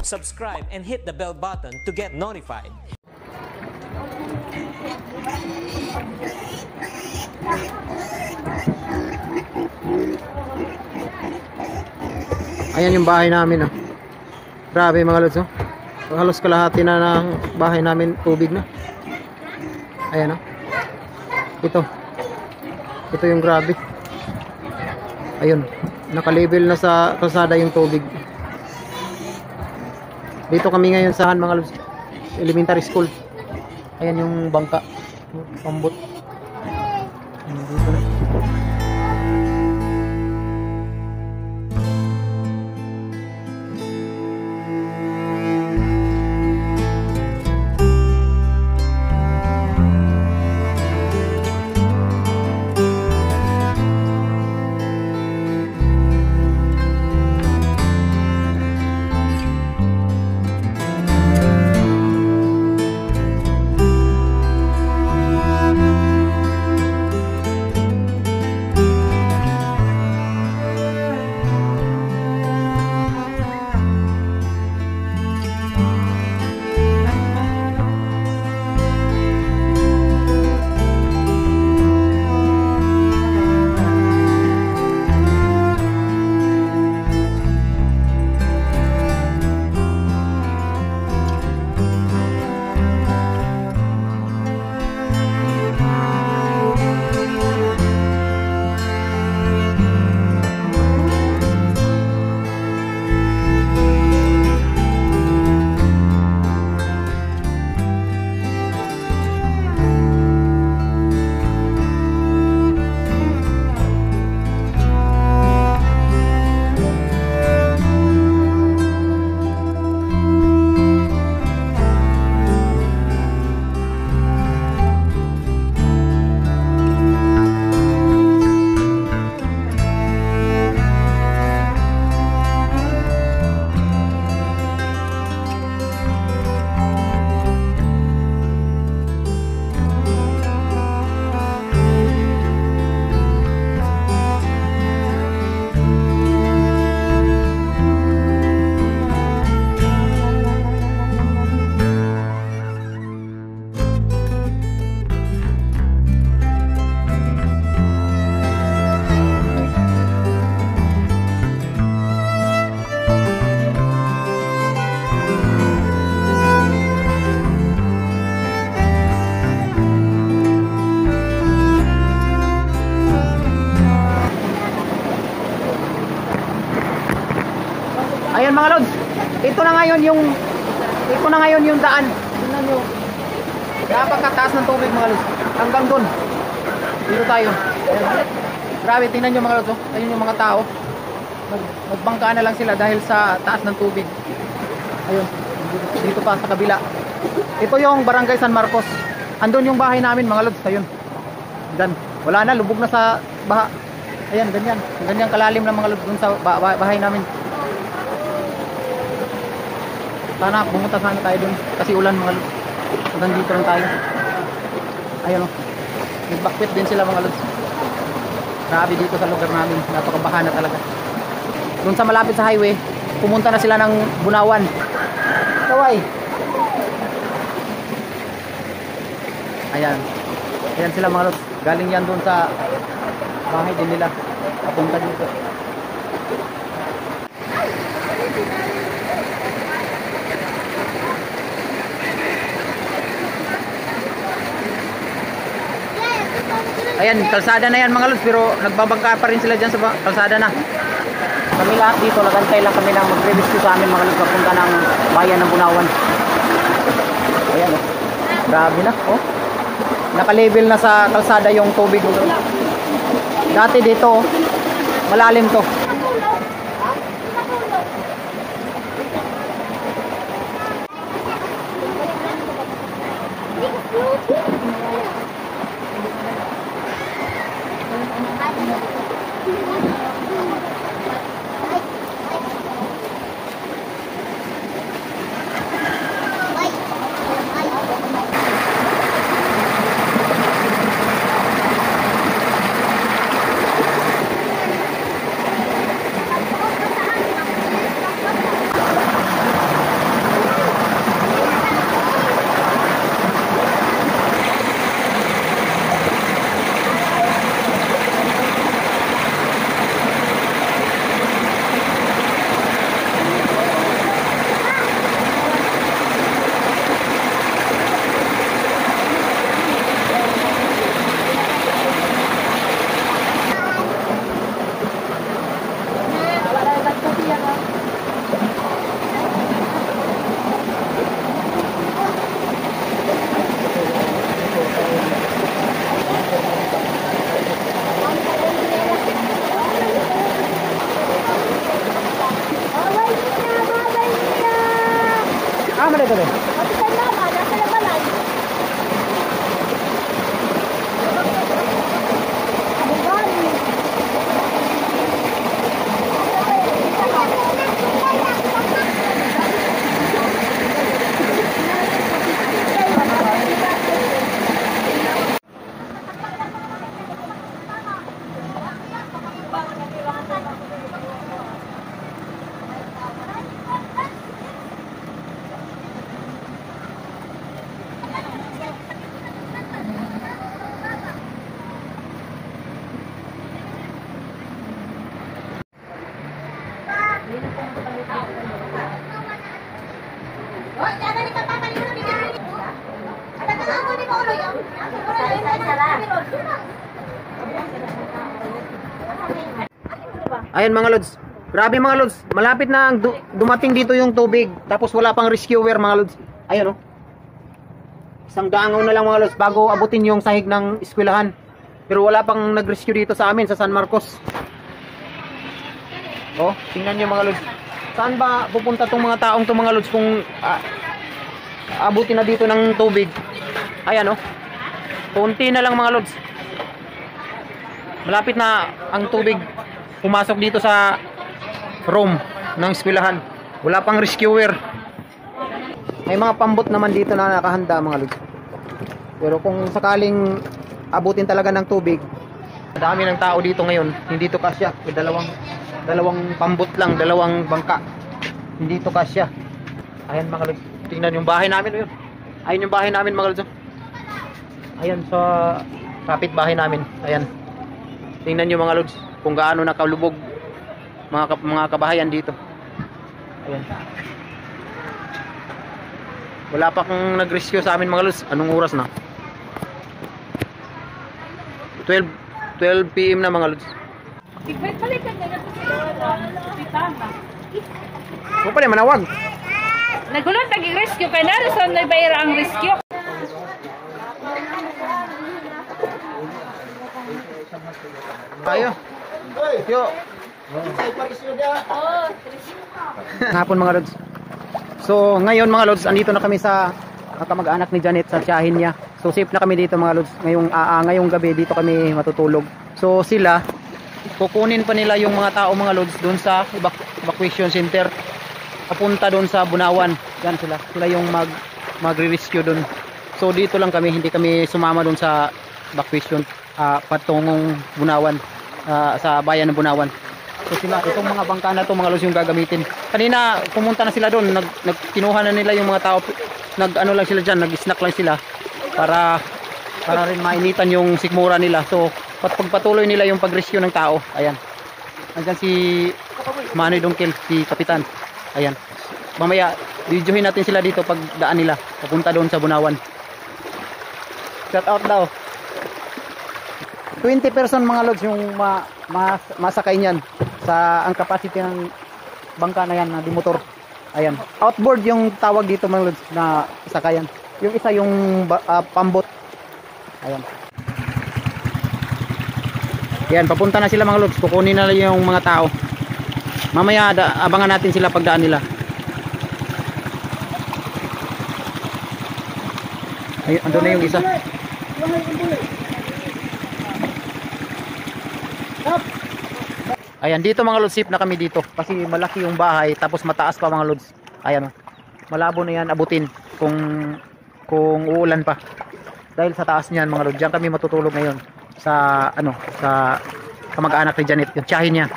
subscribe, and hit the bell button to get notified. Ayan yung bahay namin, oh. Grabe mga lods, oh. Halos kalahati na ng bahay namin tubig na. Ayan, oh. Ito yung grabe. Ayun, nakalabel na sa kalsada yung tubig. Dito kami ngayon sa mga lods, elementary school. Ayan yung bangka, pambot. Dito na. Ayan mga lods, ito na ngayon yung daan. Tingnan nyo, napakataas ng tubig mga lods, hanggang dun. Dito tayo. Ayan. Grabe, tingnan nyo mga lods, oh. Ayun yung mga tao, nagbangka na lang sila dahil sa taas ng tubig. Ayun, dito pa sa kabila. Ito yung Barangay San Marcos. Andun yung bahay namin mga lods, ayun. Dan, wala na, lubog na sa baha. Ayan, ganyan kalalim lang mga lods dun sa bahay namin. Sana bumunta sana tayo dun kasi ulan mga lods. Hanggang dito lang tayo. Ayun, oh. Nagbakwit din sila mga lods. Grabe dito sa lugar namin, napakabaha na talaga. Dun sa malapit sa highway, pumunta na sila ng Bunawan. Kaway. Ayan sila mga lods. Galing yan dun sa bahay din nila, papunta dito. Ayan, kalsada na yan mga lods, pero nagbabangka pa rin sila dyan sa kalsada na. Kami lahat dito, nagantay lang kami ng mag-rescue sa amin mga lods, papunta ng bayan ng Bunawan. Ayan, oh. Grabe na, oh. Naka-level na sa kalsada yung tubig. Dati dito, malalim to. ba dito? Ayan mga lods. Grabe mga lods. Malapit na dumating dito yung tubig. Tapos wala pang rescuer mga lods. Ayan oh. Isang daangaw na lang mga lods bago abutin yung sahig ng eskwelahan. Pero wala pang nag-rescue dito sa amin sa San Marcos. Oh, tingnan niyo mga lods. Saan ba pupunta tong mga taong to mga lods kung abutin na dito ng tubig? Ayan oh. Kunti na lang mga lods. Malapit na ang tubig pumasok dito sa room ng eskwelahan. Wala pang rescuer. May mga pambot naman dito na nakahanda mga lods. Pero kung sakaling abutin talaga ng tubig, dami ng tao dito ngayon, hindi to kasya. May dalawang pambot lang, dalawang bangka. Hindi to kasya. Ayan mga lods. Tingnan yung bahay namin yun. Ayan yung bahay namin mga lods. Ayan sa kapit bahay namin. Ayan. Tingnan nyo mga lods kung gaano nakalubog mga kabahayan dito. Ayan. Wala pa kang nag-rescue sa amin mga lods. Anong oras na? 12 PM na mga lods. Mo pala manawag. Nagulong tagi-rescue kay na sa bayra ang rescue. Ayo. Yo. Hapon mga lods. So ngayon mga lods, andito na kami sa kamag-anak ni Janet sa tiyahin niya. So safe na kami dito mga lods. Ngayong gabi dito kami matutulog. So sila kukunin pa nila yung mga tao mga lods doon sa evacuation center. Papunta doon sa Bunawan. Yan sila. Sila yung magre-rescue doon. So dito lang kami, hindi kami sumama doon sa evacuation patungong Bunawan, sa bayan ng Bunawan. So sila, itong mga bangka na to mga lods yung gagamitin. Kanina pumunta na sila doon, kinuha na nila yung mga tao, nag-ano lang sila diyan, nag-snack lang sila para rin mainitan yung sikmura nila. So pagpatuloy nila yung pag-rescue ng tao. Ayan. Andiyan si Manoy Dongkel, si Kapitan. Ayan. Mamaya videohin natin sila dito pag daan nila papunta doon sa Bunawan. Shout out daw. 20 person mga lods yung masakay niyan sa ang capacity ng bangka na yan na di motor. Ayan. Outboard yung tawag dito mga lods na sakayan. Yung isa yung pambot. Ayan. Yan, papunta na sila mga lods. Kukunin na yung mga tao. Mamaya abangan natin sila pagdaan nila. Ay, andun na yung isa. Ayan, dito mga lods, safe na kami dito kasi malaki yung bahay tapos mataas pa mga lods. Ayan, malabo na yan abutin kung uulan pa. Dahil sa taas niyan mga lods, diyan kami matutulog ngayon sa sa kamag-anak ni Janet, yung tiyahin niya.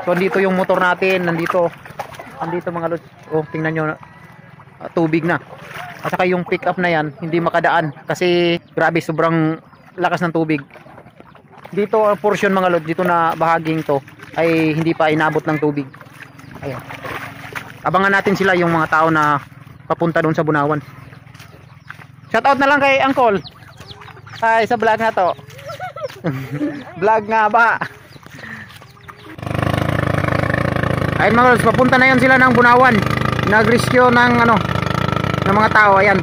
So dito yung motor natin, nandito mga lods. Oh, tingnan nyo, tubig na. At saka yung pick up na yan, hindi makadaan kasi grabe, sobrang lakas ng tubig. Dito portion mga lods, dito na bahaging to ay hindi pa inabot ng tubig. Ayan. Abangan natin sila yung mga tao na papunta doon sa Bunawan. Shoutout na lang kay Uncle. Ay, sa vlog na to. Vlog nga ba? Ayun mga lods, papunta na yan sila ng Bunawan. Nag-rescue ng ng mga tao. Ayan.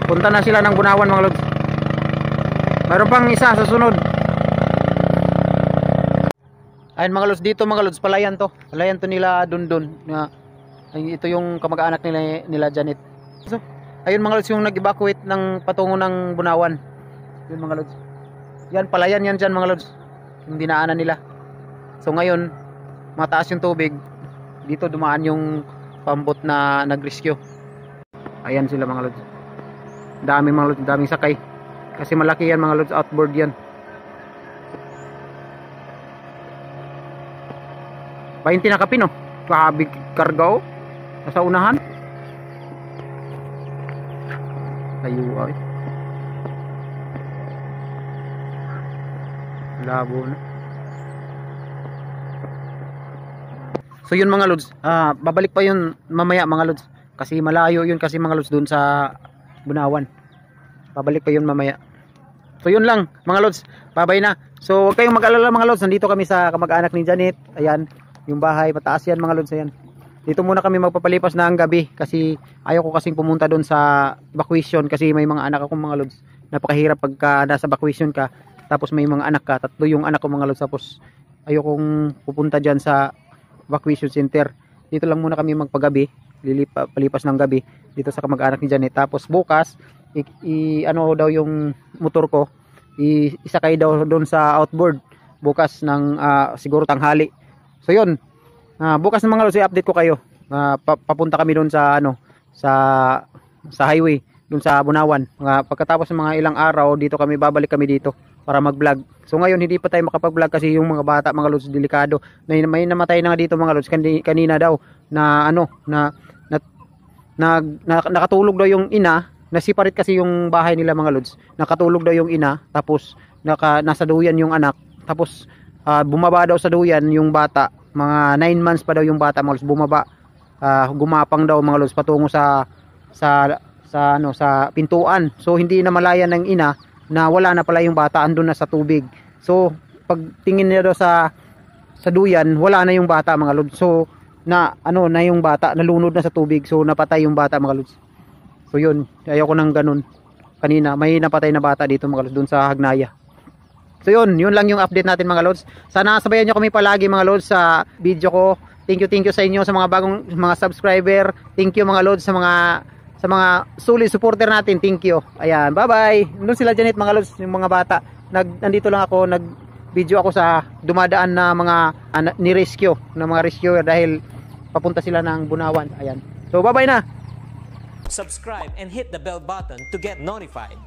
Punta na sila ng Bunawan mga lods. Mayroon pang isa sa sunod. Ayun mga lods, dito mga lods, palayan to nila dun na Ay, ito yung kamag-anak nila Janet. So, ayun mga lods yung nag-evacuate ng patungo ng Bunawan. Yun mga lods. Yan palayan yan dyan mga lods. Yung dinaanan nila. So ngayon, mataas yung tubig. Dito dumaan yung pambot na nag-rescue. Ayan sila mga lods. Dami mga lods, daming sakay. Kasi malaki yan mga lods, outboard yan. 20 na kapin, oh. Kabig karga, oh. Nasa unahan. Layo, ay. Labo na. So yun mga lods, babalik pa yun mamaya mga lods. Kasi malayo yun kasi mga lods dun sa Bunawan. Babalik pa yun mamaya. So yun lang mga lods, babay na. So huwag kayong mag-alala mga lods, nandito kami sa kamag-anak ni Janet. Ayan, yung bahay, mataas yan mga lods. Ayan. Dito muna kami magpapalipas na ang gabi kasi ayaw ko kasing pumunta doon sa evacuation kasi may mga anak akong mga lods. Napakahirap pagka nasa evacuation ka tapos may mga anak ka, 3 yung anak ko mga lods, tapos ayaw kong pupunta dyan sa evacuation center. Dito lang muna kami magpagabi, palipas ng gabi dito sa kamag-anak ni Janet. Tapos bukas ano daw yung motor ko, isakay daw doon sa outboard bukas ng siguro tanghali. So yun, bukas ng mga lods i-update ko kayo. Papunta kami doon sa ano, sa highway doon sa Bunawan. Pagkatapos ng mga ilang araw dito kami, babalik kami dito para mag-vlog. So ngayon hindi pa tayo makapag-vlog kasi yung mga bata mga lods, delikado. May namatay na nga dito mga lods kanina daw na ano na nakatulog daw yung ina. Na-separate kasi yung bahay nila mga lods. Nakatulog daw yung ina, tapos nasa duyan yung anak. Tapos bumaba daw sa duyan yung bata. Mga 9 months pa daw yung bata mga lods, bumaba. Gumapang daw mga lods patungo sa pintuan. So hindi na malaya ng ina na wala na pala yung bata, andun na sa tubig. So pag tingin niya daw sa duyan, wala na yung bata mga lods. So na yung bata nalunod na sa tubig. So napatay yung bata mga lods. So yun, ayaw ko nang ganun. Kanina may napatay na bata dito mga lods dun sa Hagnaya. So yun lang yung update natin mga lods. Sana sabayan nyo kami palagi mga lods sa video ko. Thank you sa inyo sa mga bagong mga subscriber. Thank you mga lods sa mga solid supporter natin. Thank you. Ayan, bye-bye. Doon sila Janet mga lods, yung mga bata. Nandito lang ako, nag-video ako sa dumadaan na mga ni-rescue, na mga rescuer dahil papunta sila ng Bunawan. Ayan. So bye-bye na. Subscribe and hit the bell button to get notified.